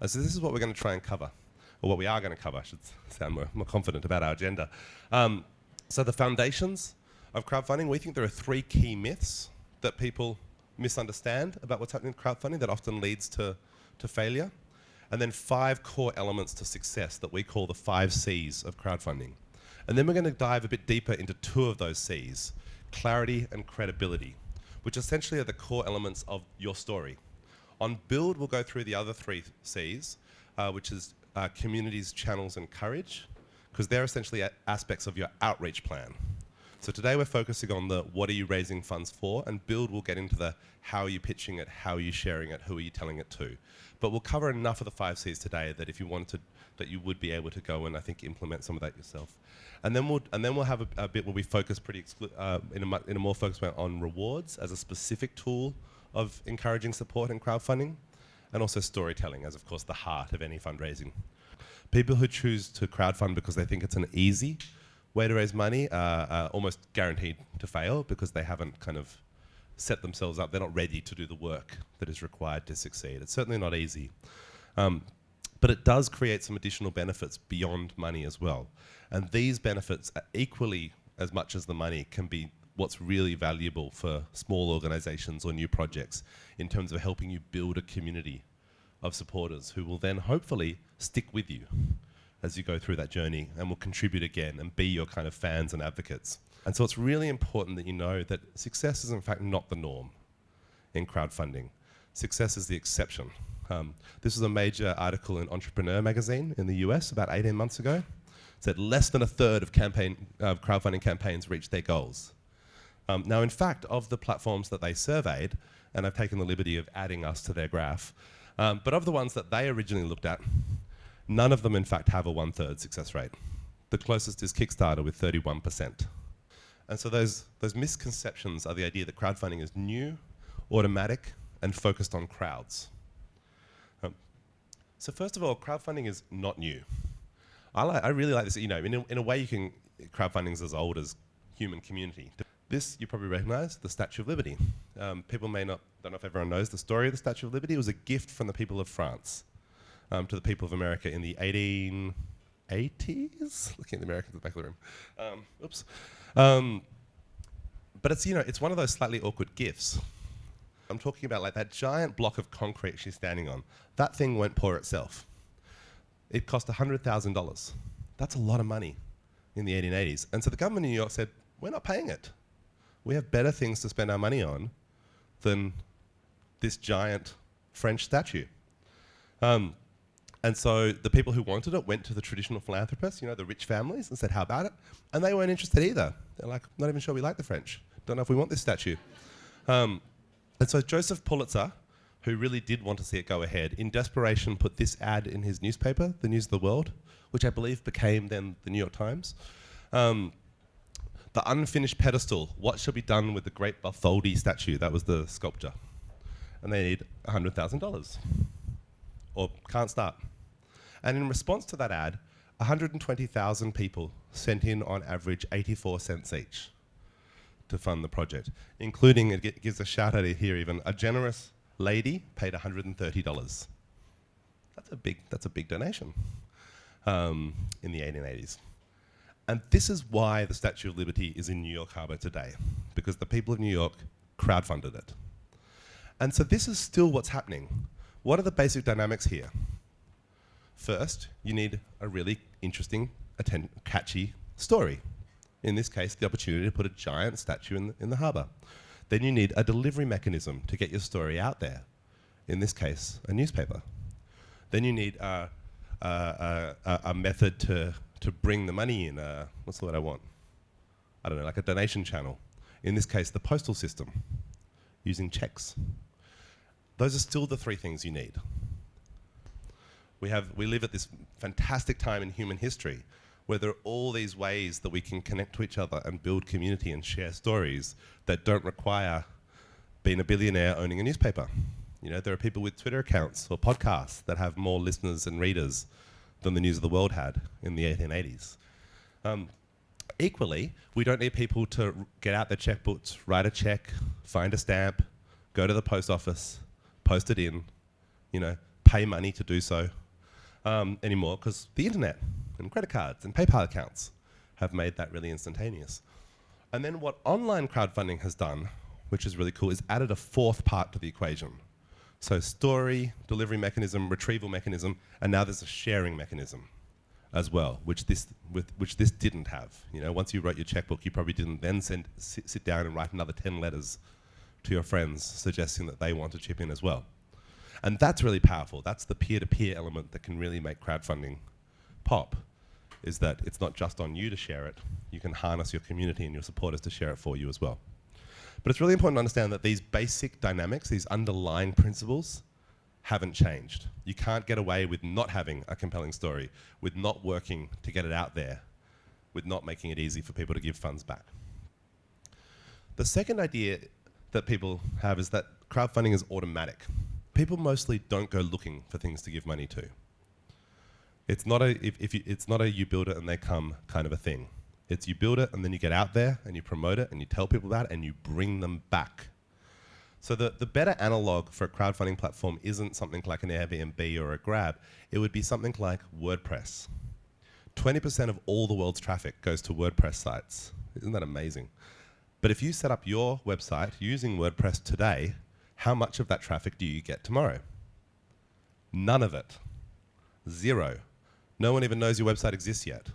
So this is what we're going to try and cover, or what we are going to cover. I should sound more confident about our agenda. So the foundations of crowdfunding, we think there are 3 key myths that people misunderstand about what's happening in crowdfunding that often leads to failure. And then 5 core elements to success that we call the 5 C's of crowdfunding. And then we're going to dive a bit deeper into 2 of those C's, clarity and credibility, which essentially are the core elements of your story. On build, we'll go through the other 3 C's, which is communities, channels, and courage, because they're essentially aspects of your outreach plan. So today we're focusing on the what are you raising funds for, and build will get into the how are you pitching it, how are you sharing it, who are you telling it to. But we'll cover enough of the 5 C's today that if you wanted to, that you would be able to go and I think implement some of that yourself. And then we'll have a bit where we focus in a more focused way on rewards as a specific tool of encouraging support in crowdfunding, and also storytelling as, of course, the heart of any fundraising. People who choose to crowdfund because they think it's an easy way to raise money are almost guaranteed to fail because they haven't kind of set themselves up. They're not ready to do the work that is required to succeed. It's certainly not easy. But it does create some additional benefits beyond money as well. And these benefits are equally as much as the money can be what's really valuable for small organizations or new projects in terms of helping you build a community of supporters who will then hopefully stick with you as you go through that journey and will contribute again and be your kind of fans and advocates. And so it's really important that you know that success is in fact not the norm in crowdfunding. Success is the exception. This was a major article in Entrepreneur magazine in the US about 18 months ago. It said less than a third of crowdfunding campaigns reached their goals. Now, in fact, of the platforms that they surveyed, and I've taken the liberty of adding us to their graph, but of the ones that they originally looked at, none of them, in fact, have a 1/3 success rate. The closest is Kickstarter with 31%. And so those misconceptions are the idea that crowdfunding is new, automatic, and focused on crowds. So first of all, crowdfunding is not new. I really like this. You know, in a way, crowdfunding is as old as human community. This you probably recognise, the Statue of Liberty. People don't know if everyone knows the story of the Statue of Liberty. It was a gift from the people of France to the people of America in the 1880s. Looking at the Americans at the back of the room. Oops. But it's one of those slightly awkward gifts. I'm talking about like that giant block of concrete she's standing on. That thing won't pour itself. It cost $100,000. That's a lot of money in the 1880s. And so the government of New York said, we're not paying it. We have better things to spend our money on than this giant French statue. And so the people who wanted it went to the traditional philanthropists, the rich families, and said, how about it? And they weren't interested either. They're like, not even sure we like the French. Don't know if we want this statue. And so Joseph Pulitzer, who really did want to see it go ahead, in desperation put this ad in his newspaper, the News of the World, which I believe became then the New York Times. The unfinished pedestal, what shall be done with the great Bartholdi statue? That was the sculpture. And they need $100,000, or can't start. And in response to that ad, 120,000 people sent in on average 84 cents each to fund the project, including, it gives a shout out here even, a generous lady paid $130. That's a big donation in the 1880s. And this is why the Statue of Liberty is in New York Harbor today, because the people of New York crowdfunded it. And so this is still what's happening. What are the basic dynamics here? First, you need a really interesting, catchy story. In this case, the opportunity to put a giant statue in the harbour. Then you need a delivery mechanism to get your story out there. In this case, a newspaper. Then you need a method to bring the money in. What's the word I want? I don't know, like a donation channel. In this case, the postal system, using checks. Those are still the 3 things you need. We live at this fantastic time in human history where there are all these ways that we can connect to each other and build community and share stories that don't require being a billionaire owning a newspaper. There are people with Twitter accounts or podcasts that have more listeners and readers than the News of the World had in the 1880s. Equally, we don't need people to get out their checkbooks, write a check, find a stamp, go to the post office, post it in, pay money to do so anymore, because the internet and credit cards and PayPal accounts have made that really instantaneous. And then what online crowdfunding has done, which is really cool, is added a fourth part to the equation. So story, delivery mechanism, retrieval mechanism, and now there's a sharing mechanism as well, which this didn't have. You know, once you wrote your checkbook, you probably didn't then sit down and write another 10 letters to your friends suggesting that they want to chip in as well. And that's really powerful. That's the peer-to-peer element that can really make crowdfunding pop, is that it's not just on you to share it. You can harness your community and your supporters to share it for you as well. But it's really important to understand that these basic dynamics, these underlying principles, haven't changed. You can't get away with not having a compelling story, with not working to get it out there, with not making it easy for people to give funds back. The second idea that people have is that crowdfunding is automatic. People mostly don't go looking for things to give money to. It's not a you build it and they come kind of a thing. It's you build it and then you get out there and you promote it and you tell people about it and you bring them back. So the better analog for a crowdfunding platform isn't something like an Airbnb or a Grab. It would be something like WordPress. 20% of all the world's traffic goes to WordPress sites. Isn't that amazing? But if you set up your website using WordPress today, how much of that traffic do you get tomorrow? None of it. Zero. No one even knows your website exists yet.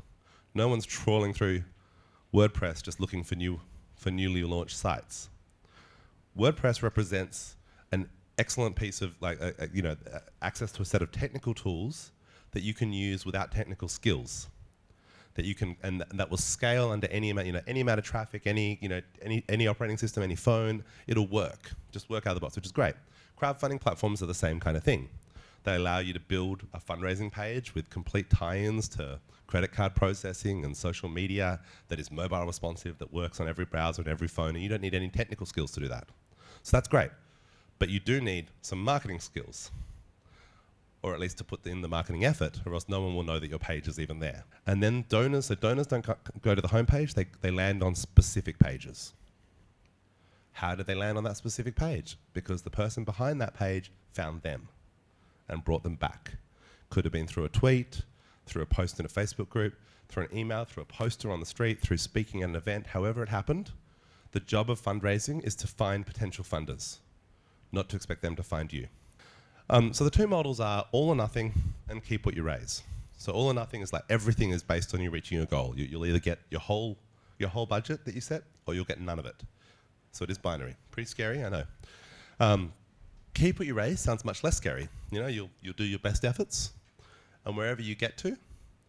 No one's trawling through WordPress just looking for newly launched sites. WordPress represents an excellent piece of access to a set of technical tools that you can use without technical skills. That you can, and that will scale under any amount, any amount of traffic, any operating system, any phone. It'll work. Just work out of the box, which is great. Crowdfunding platforms are the same kind of thing. They allow you to build a fundraising page with complete tie-ins to credit card processing and social media that is mobile responsive, that works on every browser and every phone, and you don't need any technical skills to do that. So that's great. But you do need some marketing skills, or at least to put in the marketing effort, or else no one will know that your page is even there. And then donors don't go to the homepage, they land on specific pages. How did they land on that specific page? Because the person behind that page found them and brought them back. Could have been through a tweet, through a post in a Facebook group, through an email, through a poster on the street, through speaking at an event, however it happened. The job of fundraising is to find potential funders, not to expect them to find you. So the two models are all or nothing and keep what you raise. So all or nothing is like everything is based on you reaching your goal. You'll either get your whole budget that you set, or you'll get none of it. So it is binary. Pretty scary, I know. Keep what you raise sounds much less scary. You'll do your best efforts, and wherever you get to,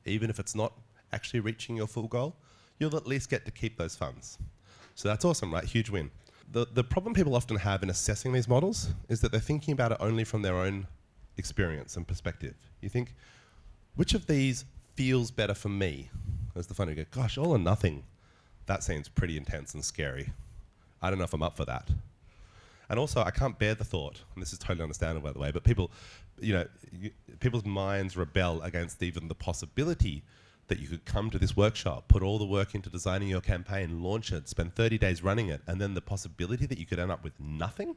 even if it's not actually reaching your full goal, you'll at least get to keep those funds. So that's awesome, right? Huge win. The problem people often have in assessing these models is that they're thinking about it only from their own experience and perspective. You think, which of these feels better for me? As the funder, you go, gosh, all or nothing, that seems pretty intense and scary. I don't know if I'm up for that. And also, I can't bear the thought, and this is totally understandable, by the way, but people's minds rebel against even the possibility that you could come to this workshop, put all the work into designing your campaign, launch it, spend 30 days running it, and then the possibility that you could end up with nothing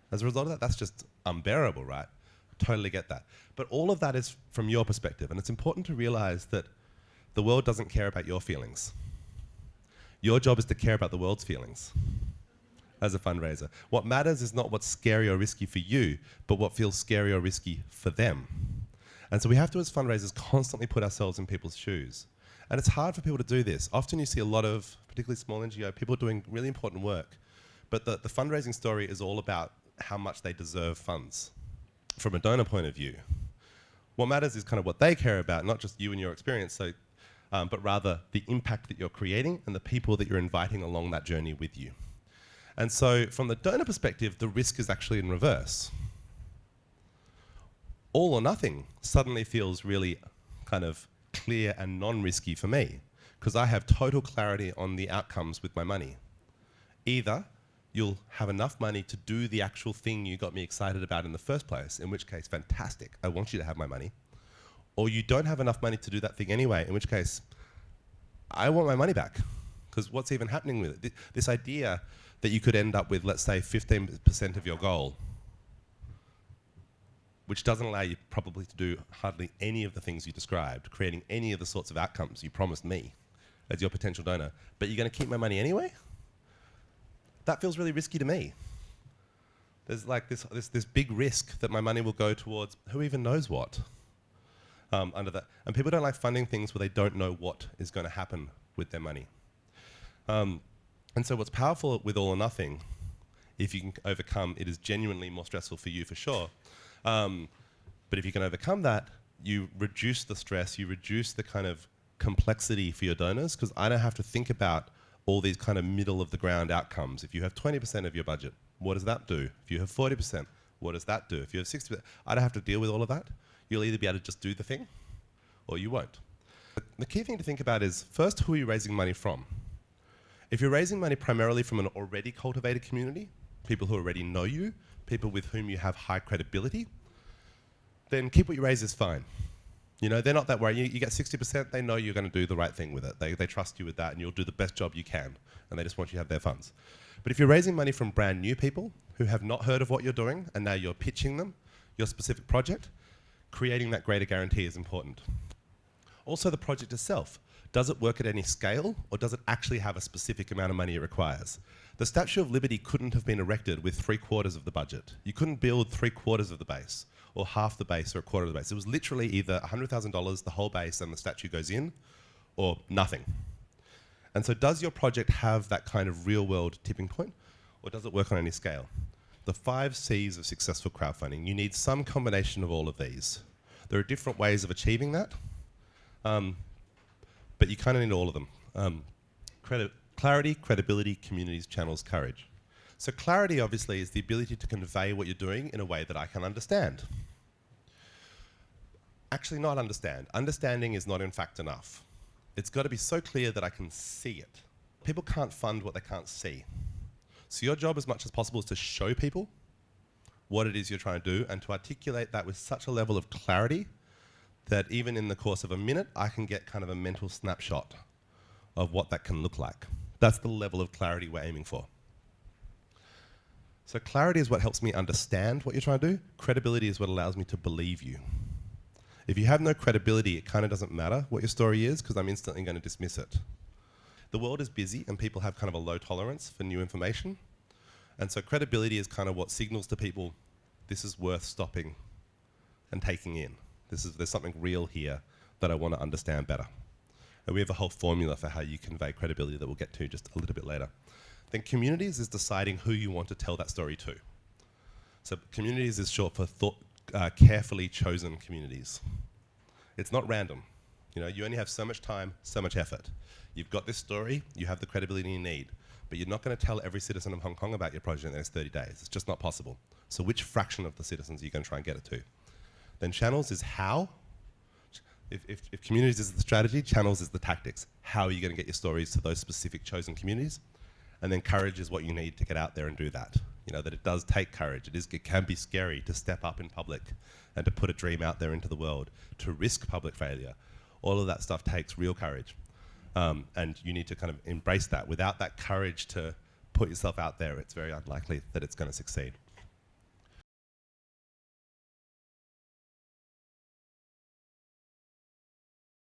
as a result of that, that's just unbearable, right? Totally get that. But all of that is from your perspective, and it's important to realize that the world doesn't care about your feelings. Your job is to care about the world's feelings as a fundraiser. What matters is not what's scary or risky for you, but what feels scary or risky for them. And so we have to, as fundraisers, constantly put ourselves in people's shoes. And it's hard for people to do this. Often you see a lot of, particularly small NGO, people doing really important work. But the fundraising story is all about how much they deserve funds from a donor point of view. What matters is kind of what they care about, not just you and your experience, but rather the impact that you're creating and the people that you're inviting along that journey with you. And so from the donor perspective, the risk is actually in reverse. All or nothing suddenly feels really kind of clear and non-risky for me, because I have total clarity on the outcomes with my money. Either you'll have enough money to do the actual thing you got me excited about in the first place, in which case, fantastic, I want you to have my money. Or you don't have enough money to do that thing anyway, in which case, I want my money back. Because what's even happening with it? This idea that you could end up with, let's say, 15% of your goal, which doesn't allow you probably to do hardly any of the things you described, creating any of the sorts of outcomes you promised me as your potential donor, but you're going to keep my money anyway? That feels really risky to me. There's like this big risk that my money will go towards who even knows what under that. And people don't like funding things where they don't know what is going to happen with their money. And so what's powerful with all or nothing, if you can overcome, it is genuinely more stressful for you for sure. But if you can overcome that, you reduce the stress, you reduce the kind of complexity for your donors, because I don't have to think about all these kind of middle of the ground outcomes. If you have 20% of your budget, what does that do? If you have 40%, what does that do? If you have 60%, I don't have to deal with all of that. You'll either be able to just do the thing, or you won't. The key thing to think about is, first, who are you raising money from? If you're raising money primarily from an already cultivated community, people who already know you, people with whom you have high credibility, then keep what you raise is fine. You know, they're not that worried. You get 60%, they know you're going to do the right thing with it. They trust you with that, and you'll do the best job you can, and they just want you to have their funds. But if you're raising money from brand new people who have not heard of what you're doing, and now you're pitching them your specific project, creating that greater guarantee is important. Also, the project itself. Does it work at any scale, or does it actually have a specific amount of money it requires? The Statue of Liberty couldn't have been erected with 3/4 of the budget. You couldn't build 3/4 of the base, or half the base, or a quarter of the base. It was literally either $100,000, the whole base, and the statue goes in, or nothing. And so does your project have that kind of real-world tipping point, or does it work on any scale? The 5 C's of successful crowdfunding. You need some combination of all of these. There are different ways of achieving that, but you kind of need all of them. Clarity, credibility, communities, channels, courage. So clarity, obviously, is the ability to convey what you're doing in a way that I can understand. Actually, not understand. Understanding is not, in fact, enough. It's got to be so clear that I can see it. People can't fund what they can't see. So your job, as much as possible, is to show people what it is you're trying to do, and to articulate that with such a level of clarity that even in the course of a minute, I can get kind of a mental snapshot of what that can look like. That's the level of clarity we're aiming for. So clarity is what helps me understand what you're trying to do. Credibility is what allows me to believe you. If you have no credibility, it kind of doesn't matter what your story is, because I'm instantly going to dismiss it. The world is busy, and people have kind of a low tolerance for new information. And so credibility is kind of what signals to people, this is worth stopping and taking in. There's something real here that I want to understand better. And we have a whole formula for how you convey credibility that we'll get to just a little bit later. Then communities is deciding who you want to tell that story to. So communities is short for carefully chosen communities. It's not random. You know, you only have so much time, so much effort. You've got this story, you have the credibility you need, but you're not going to tell every citizen of Hong Kong about your project in the next 30 days. It's just not possible. So which fraction of the citizens are you going to try and get it to? Then channels is how. If communities is the strategy, channels is the tactics. How are you going to get your stories to those specific chosen communities? And then courage is what you need to get out there and do that. You know, that it does take courage. It can be scary to step up in public and to put a dream out there into the world, to risk public failure. All of that stuff takes real courage. And you need to kind of embrace that. Without that courage to put yourself out there, it's very unlikely that it's going to succeed.